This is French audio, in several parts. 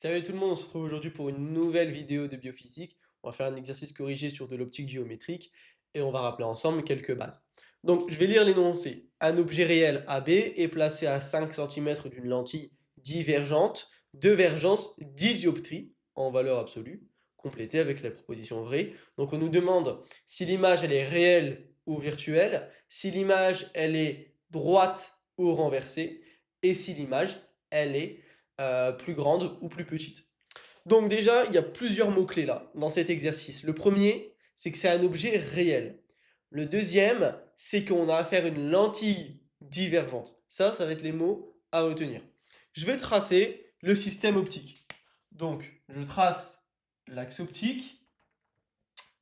Salut tout le monde, on se retrouve aujourd'hui pour une nouvelle vidéo de biophysique. On va faire un exercice corrigé sur de l'optique géométrique et on va rappeler ensemble quelques bases. Donc je vais lire l'énoncé. Un objet réel AB est placé à 5 cm d'une lentille divergente de vergence 10 dioptries en valeur absolue, complétée avec la proposition vraie. Donc on nous demande si l'image elle est réelle ou virtuelle, si l'image elle est droite ou renversée et si l'image elle est plus grande ou plus petite. Donc déjà, il y a plusieurs mots-clés là, dans cet exercice. Le premier, c'est que c'est un objet réel. Le deuxième, c'est qu'on a affaire à une lentille divergente. Ça va être les mots à retenir. Je vais tracer le système optique. Donc, je trace l'axe optique.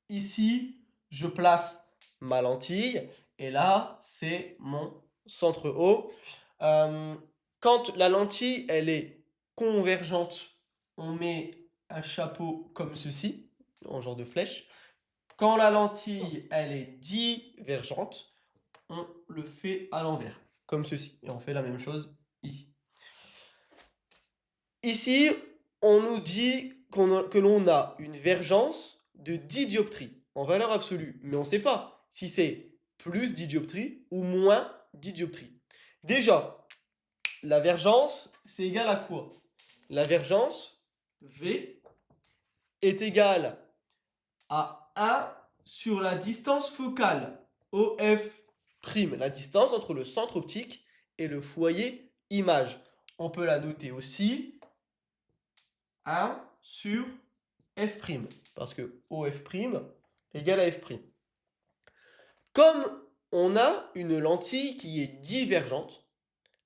Ici, je place ma lentille. Et là, c'est mon centre O. Quand la lentille, elle est convergente, on met un chapeau comme ceci, en genre de flèche. Quand la lentille, elle est divergente, on le fait à l'envers, comme ceci. Et on fait la même chose ici. Ici, on nous dit que l'on a une vergence de 10 dioptries en valeur absolue. Mais on ne sait pas si c'est plus 10 dioptries ou moins 10 dioptries. Déjà, la vergence, c'est égal à quoi? La vergence, V, est égale à 1 sur la distance focale, OF', la distance entre le centre optique et le foyer image. On peut la noter aussi 1 sur F', parce que OF' égale à F'. Comme on a une lentille qui est divergente,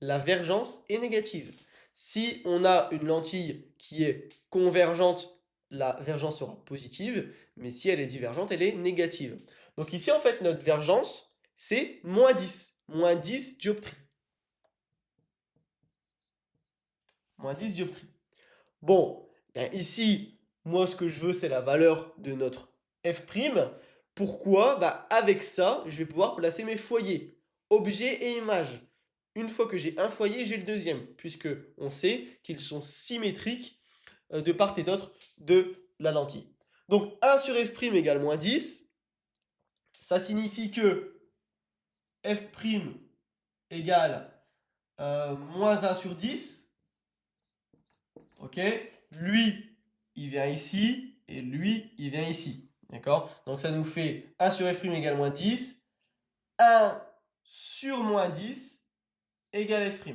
la vergence est négative. Si on a une lentille qui est convergente, la vergence sera positive, mais si elle est divergente, elle est négative. Donc ici, en fait, notre vergence, c'est moins 10 dioptries. Moins 10 dioptries. Bon, ben ici, moi, ce que je veux, c'est la valeur de notre F'. Pourquoi? Bah, avec ça, je vais pouvoir placer mes foyers, objets et images. Une fois que j'ai un foyer, j'ai le deuxième, puisque on sait qu'ils sont symétriques de part et d'autre de la lentille. Donc 1 sur F' égale moins 10. Ça signifie que F' égale moins 1 sur 10. Ok? Lui, il vient ici, et lui, il vient ici. D'accord? Donc ça nous fait 1 sur F' égale moins 10. 1 sur moins 10 égale F'.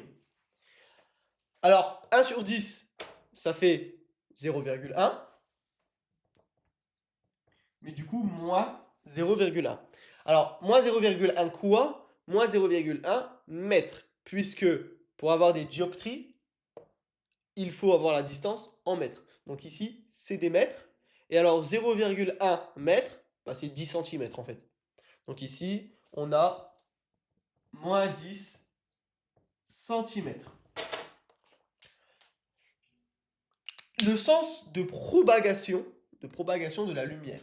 Alors, 1 sur 10, ça fait 0,1. Mais du coup, moins 0,1. Alors, moins 0,1 quoi? Moins 0,1 mètres. Puisque pour avoir des dioptries, il faut avoir la distance en mètres. Donc ici, c'est des mètres. Et alors, 0,1 mètre, bah, c'est 10 cm en fait. Donc ici, on a moins 10 cm. Le sens de propagation de la lumière,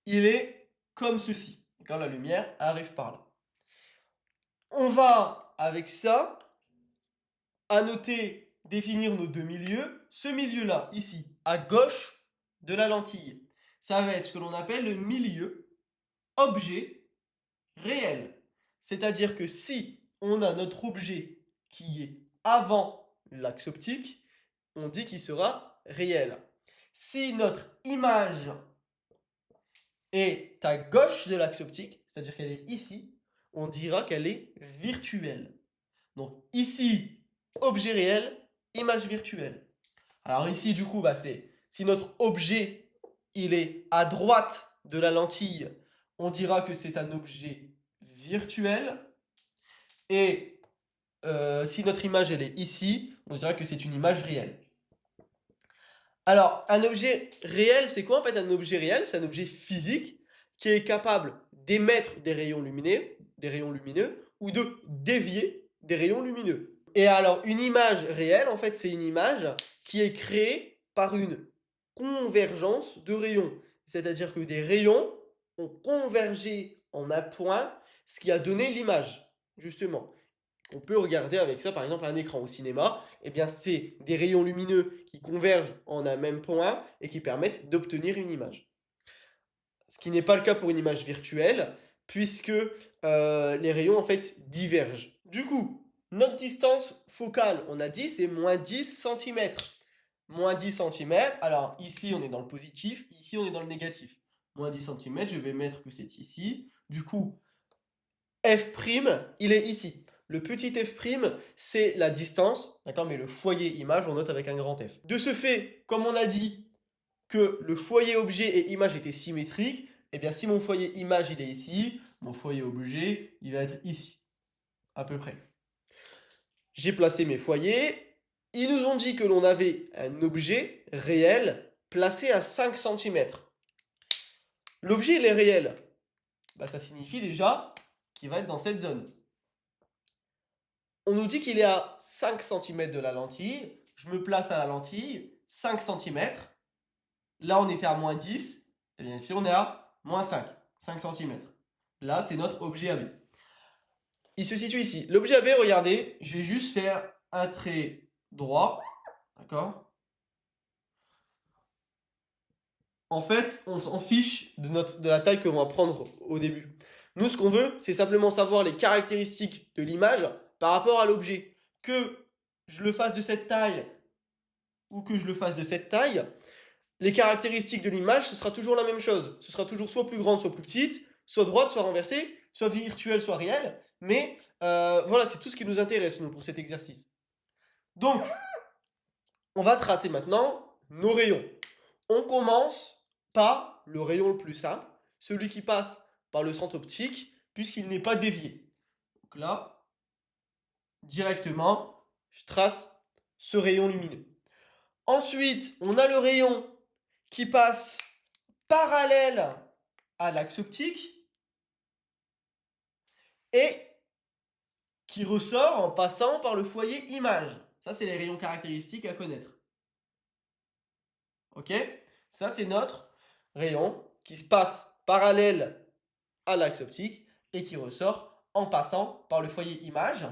il est comme ceci. Quand la lumière arrive par là. On va, avec ça, annoter, définir nos deux milieux. Ce milieu-là, ici, à gauche de la lentille, ça va être ce que l'on appelle le milieu objet réel. C'est-à-dire que si on a notre objet qui est avant l'axe optique, on dit qu'il sera réel. Si notre image est à gauche de l'axe optique, c'est-à-dire qu'elle est ici, on dira qu'elle est virtuelle. Donc ici, objet réel, image virtuelle. Alors ici, du coup, bah, c'est si notre objet il est à droite de la lentille, on dira que c'est un objet virtuel. Et si notre image elle est ici, on dira que c'est une image réelle. Alors, un objet réel, c'est quoi en fait un objet réel? C'est un objet physique qui est capable d'émettre des rayons lumineux ou de dévier des rayons lumineux. Et alors, une image réelle, en fait, c'est une image qui est créée par une convergence de rayons. C'est-à-dire que des rayons ont convergé en un point, ce qui a donné l'image, justement. On peut regarder avec ça, par exemple, un écran au cinéma. Eh bien, c'est des rayons lumineux qui convergent en un même point et qui permettent d'obtenir une image. Ce qui n'est pas le cas pour une image virtuelle, puisque les rayons, en fait, divergent. Du coup, notre distance focale, on a dit, c'est moins 10 centimètres. Moins 10 centimètres. Alors, ici, on est dans le positif. Ici, on est dans le négatif. Moins 10 centimètres, je vais mettre que c'est ici. Du coup, F', il est ici. Le petit f', c'est la distance, d'accord? Mais le foyer image, on note avec un grand F. De ce fait, comme on a dit que le foyer objet et image étaient symétriques, eh bien si mon foyer image il est ici, mon foyer objet il va être ici, à peu près. J'ai placé mes foyers. Ils nous ont dit que l'on avait un objet réel placé à 5 centimètres. L'objet il est réel. Bah, ça signifie déjà qu'il va être dans cette zone. On nous dit qu'il est à 5 centimètres de la lentille. Je me place à la lentille, 5 centimètres. Là, on était à moins 10. Et bien ici, on est à moins 5 centimètres. Là, c'est notre objet AB. Il se situe ici. L'objet AB, regardez, je vais juste faire un trait droit. D'accord? En fait, on s'en fiche de la taille que l'on va prendre au début. Nous, ce qu'on veut, c'est simplement savoir les caractéristiques de l'image par rapport à l'objet. Que je le fasse de cette taille ou que je le fasse de cette taille, les caractéristiques de l'image, ce sera toujours la même chose. Ce sera toujours soit plus grande, soit plus petite, soit droite, soit renversée, soit virtuelle, soit réelle. Mais voilà, c'est tout ce qui nous intéresse, nous, pour cet exercice. Donc, on va tracer maintenant nos rayons. On commence par le rayon le plus simple, celui qui passe par le centre optique, puisqu'il n'est pas dévié. Donc là, directement, je trace ce rayon lumineux. Ensuite, on a le rayon qui passe parallèle à l'axe optique et qui ressort en passant par le foyer image. Ça, c'est les rayons caractéristiques à connaître. Ok? Ça, c'est notre rayon qui se passe parallèle à l'axe optique et qui ressort en passant par le foyer image.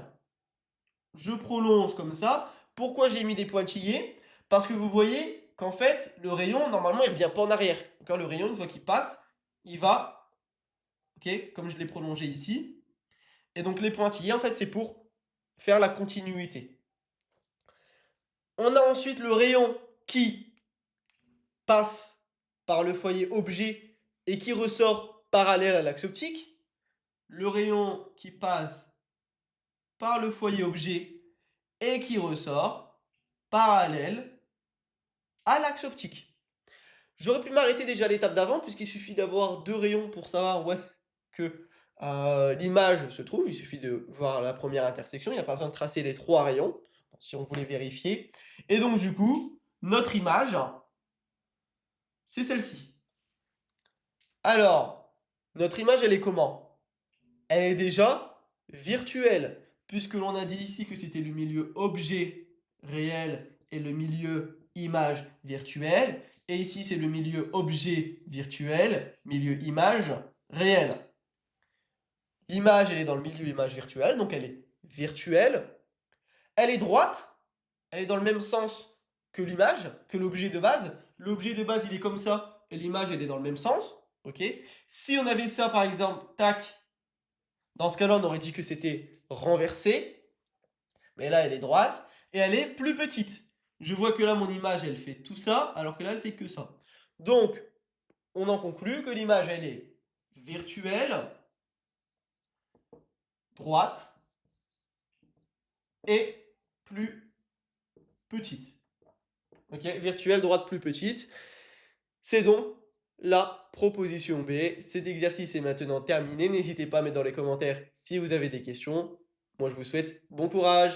Je prolonge comme ça. Pourquoi j'ai mis des pointillés? Parce que vous voyez qu'en fait, le rayon, normalement, il ne revient pas en arrière. Quand le rayon, une fois qu'il passe, il va, ok, comme je l'ai prolongé ici. Et donc, les pointillés, en fait, c'est pour faire la continuité. On a ensuite le rayon qui passe par le foyer objet et qui ressort parallèle à l'axe optique. Le rayon qui passe par le foyer objet et qui ressort parallèle à l'axe optique. J'aurais pu m'arrêter déjà à l'étape d'avant, puisqu'il suffit d'avoir deux rayons pour savoir où est-ce que l'image se trouve. Il suffit de voir la première intersection, il n'y a pas besoin de tracer les trois rayons, si on voulait vérifier. Et donc du coup, notre image, c'est celle-ci. Alors, notre image, elle est comment? Elle est déjà virtuelle, puisque l'on a dit ici que c'était le milieu objet réel et le milieu image virtuelle. Et ici, c'est le milieu objet virtuel, milieu image réel. L'image, elle est dans le milieu image virtuelle, donc elle est virtuelle. Elle est droite, elle est dans le même sens que l'image, que l'objet de base. L'objet de base, il est comme ça, et l'image, elle est dans le même sens. Ok. Si on avait ça, par exemple, tac, dans ce cas-là, on aurait dit que c'était renversé. Mais là, elle est droite, et elle est plus petite. Je vois que là, mon image, elle fait tout ça, alors que là, elle fait que ça. Donc, on en conclut que l'image, elle est virtuelle, droite, et plus petite. Ok, virtuelle, droite, plus petite. C'est donc la proposition B. Cet exercice est maintenant terminé. N'hésitez pas à mettre dans les commentaires si vous avez des questions. Moi, je vous souhaite bon courage.